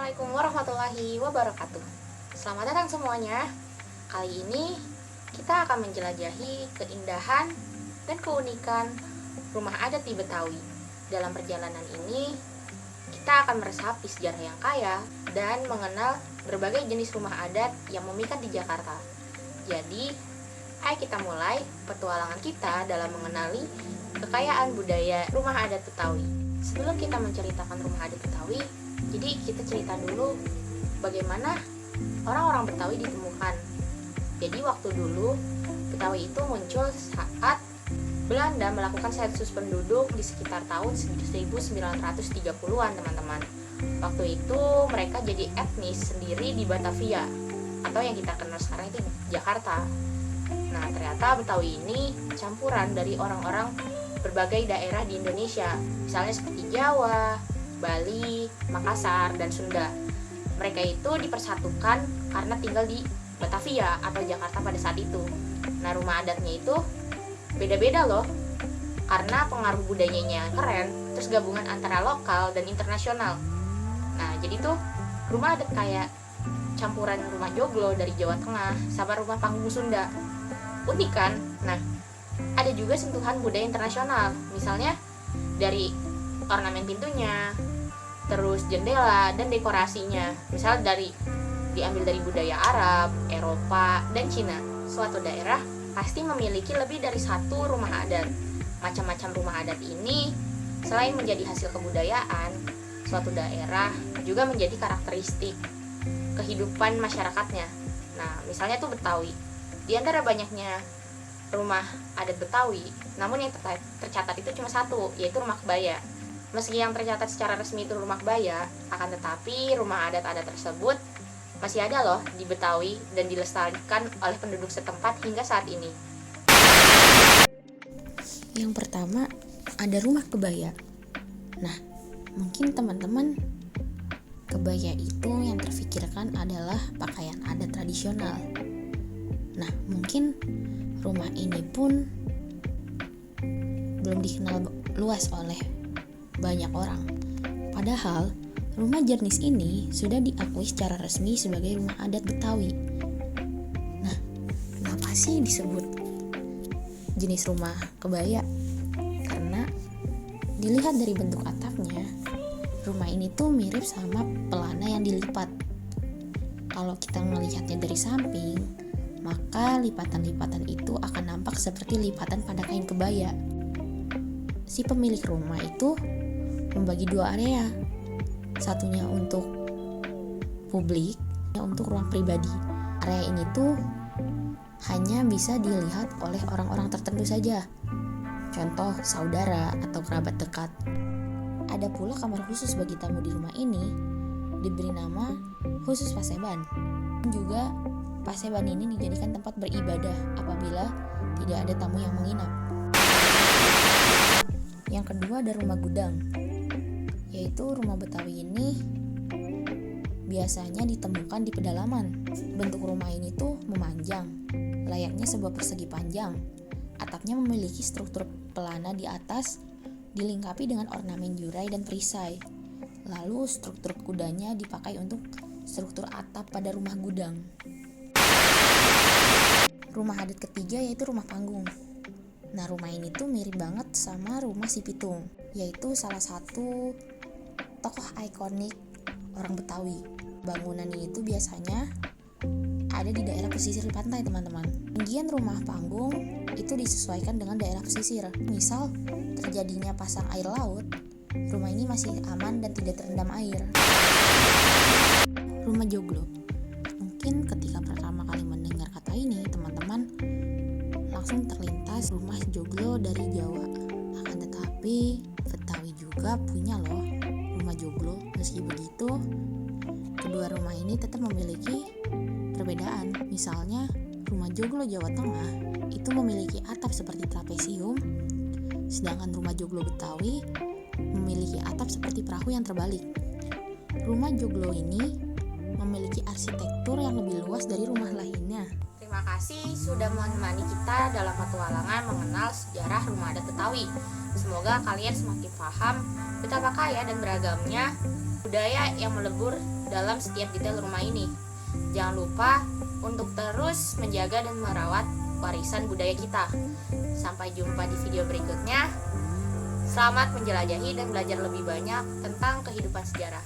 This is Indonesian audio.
Assalamualaikum warahmatullahi wabarakatuh. Selamat datang semuanya. Kali ini kita akan menjelajahi keindahan dan keunikan rumah adat di Betawi. Dalam perjalanan ini, kita akan meresapi sejarah yang kaya dan mengenal berbagai jenis rumah adat yang memikat di Jakarta. Jadi, ayo kita mulai petualangan kita dalam mengenali kekayaan budaya rumah adat Betawi. Sebelum kita menceritakan rumah adat Betawi, jadi kita cerita dulu bagaimana orang-orang Betawi ditemukan. Jadi waktu dulu Betawi itu muncul saat Belanda melakukan sensus penduduk di sekitar tahun 1930-an, teman-teman. Waktu itu mereka jadi etnis sendiri di Batavia, atau yang kita kenal sekarang itu Jakarta. Nah, ternyata Betawi ini campuran dari orang-orang berbagai daerah di Indonesia, misalnya seperti Jawa, Bali, Makassar, dan Sunda. Mereka itu dipersatukan karena tinggal di Batavia atau Jakarta pada saat itu. Nah, rumah adatnya itu beda-beda loh, karena pengaruh budayanya yang keren, terus gabungan antara lokal dan internasional. Nah, jadi tuh rumah adat kayak campuran rumah joglo dari Jawa Tengah sama rumah panggung Sunda. Unik kan? Nah, ada juga sentuhan budaya internasional, misalnya dari ornamen pintunya, terus jendela dan dekorasinya, misal diambil dari budaya Arab, Eropa, dan Cina. Suatu daerah pasti memiliki lebih dari satu rumah adat. Macam-macam rumah adat ini selain menjadi hasil kebudayaan, suatu daerah juga menjadi karakteristik kehidupan masyarakatnya. Nah, misalnya tuh Betawi. Di antara banyaknya rumah adat Betawi, namun yang tercatat itu cuma satu, yaitu rumah kebaya. Meski yang tercatat secara resmi itu rumah kebaya, akan tetapi rumah adat-adat tersebut masih ada loh di Betawi dan dilestarikan oleh penduduk setempat hingga saat ini. Yang pertama, ada rumah kebaya. Nah, mungkin teman-teman, kebaya itu yang terfikirkan adalah pakaian adat tradisional. Nah, mungkin rumah ini pun belum dikenal luas oleh banyak orang. Padahal, rumah jenis ini sudah diakui secara resmi sebagai rumah adat Betawi. Nah, kenapa sih disebut jenis rumah kebaya? Karena dilihat dari bentuk atapnya, rumah ini tuh mirip sama pelana yang dilipat. Kalau kita melihatnya dari samping, maka lipatan-lipatan itu akan nampak seperti lipatan pada kain kebaya. Si pemilik rumah itu membagi dua area. Satunya untuk publik, untuk ruang pribadi. Area ini tuh hanya bisa dilihat oleh orang-orang tertentu saja. Contoh saudara atau kerabat dekat. Ada pula kamar khusus bagi tamu di rumah ini, diberi nama khusus Paseban. Juga Paseban ini dijadikan tempat beribadah apabila tidak ada tamu yang menginap. Yang kedua ada rumah gudang, yaitu rumah Betawi ini biasanya ditemukan di pedalaman. Bentuk rumah ini tuh memanjang, layaknya sebuah persegi panjang. Atapnya memiliki struktur pelana di atas, dilengkapi dengan ornamen jurai dan perisai. Lalu struktur kudanya dipakai untuk struktur atap pada rumah gudang. Rumah adat ketiga yaitu rumah panggung. Nah, rumah ini tuh mirip banget sama rumah si Pitung, yaitu salah satu tokoh ikonik orang Betawi. Bangunan ini tuh biasanya ada di daerah pesisir pantai, teman-teman. Tinggian rumah panggung itu disesuaikan dengan daerah pesisir. Misal, terjadinya pasang air laut, rumah ini masih aman dan tidak terendam air. Rumah joglo. Mungkin ketika pertama kali mendengar kata ini, teman-teman langsung terlintas rumah joglo dari Jawa. Akan tetapi, Betawi juga punya loh rumah joglo. Meski begitu, kedua rumah ini tetap memiliki perbedaan. Misalnya, rumah joglo Jawa Tengah itu memiliki atap seperti trapesium, sedangkan rumah joglo Betawi memiliki atap seperti perahu yang terbalik. Rumah joglo ini memiliki arsitektur yang lebih luas dari rumah lainnya. Terima kasih sudah menemani kita dalam petualangan mengenal sejarah rumah adat Betawi. Semoga kalian semakin paham betapa kaya dan beragamnya budaya yang melebur dalam setiap detail rumah ini. Jangan lupa untuk terus menjaga dan merawat warisan budaya kita. Sampai jumpa di video berikutnya. Selamat menjelajahi dan belajar lebih banyak tentang kehidupan sejarah.